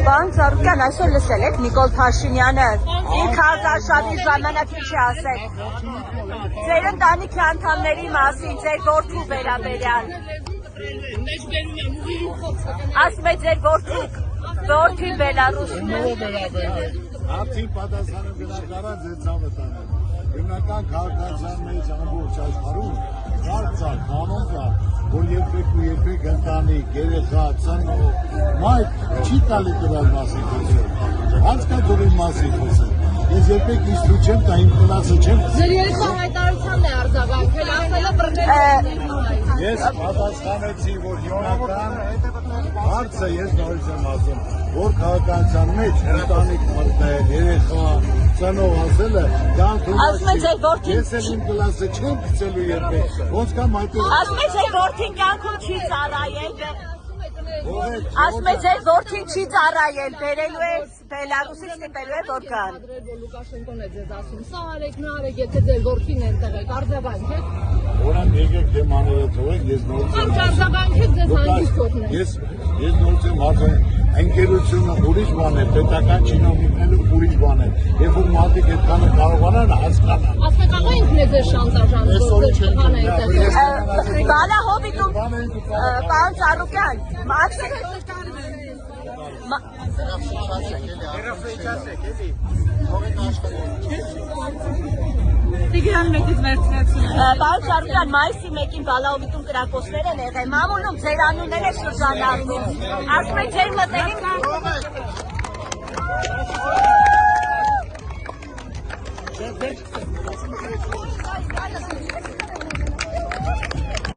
Պարոն Ծառուկյան, այսօր լսել եք Նիկոլ Փաշինյանը իր քարտաշավի ժամանակ ինչ է ասել ձեր ընտանիքի անդամների մասին, ձեր որդու վերաբերյալ։ Ասում է ձեր որդին Բելարուսում է։ Արդի պատասխանը գնահատառան ձեր ցավը տանը։ Հիմնական քաղաքացիական մեջ ամբողջ աշխարհում կարծա կանոն կա, որ երբեք ընտանիք, երեխա, ծնող, մայր չի տալի դրա մասին խոսել։ Հանցկացորի մասին խոսել։ Ես երբեք իստու չեմ տա, իմ կլասը չեմ։ Ձեր երեխա հայտարարությանն է արձագանքել, ասելը բռնել։ Ես պատասխանեցի, որ հիմնական հարցը ես նորից եմ ասում, որ քաղաքացիական մեջ ընտանիք մտնել, երեխա, ծնող ասելը, դա ընդունակ ես էլ իմ կլասը չեմ գցելու երբեք, ոնց կամ այդպես։ Ասում է ձեր որդին կյանքում չի ծառայել, ասում է ձեր որդին չի ծառայել, բերելու է Բելարուսից ստիպելու է որ գան։ Լուկաշենկոն է ձեզ ասում, սա արեք, նա արեք, եթե ձեր որդին ենտեղ եք, արձագանքեք։ Որան եկեք թեմաները թողեք, ես նորից եմ արձագանքեք ձեզ հանգիստ թողնեք։ Ես նորից եմ ասում, ընկերությունը ուրիշ բան է, պետական չինովնիկները ուրիշ բան է, երբ որ մարդիկ այդքանը կարողանան հասկանան։ Ասկական ինքն է ձեր շանտաժանում, որ ձեր տղան է այնտեղ։ Բալահովիտում, պարոն Ծառուկյան, Պարոն Ծառուկյան, մայիսի 1-ին Բալահովիտում կրակոցներ են եղել, մամուլում ձեր անուններ է շրջանառվում, ասում եք ձեր մտերիմ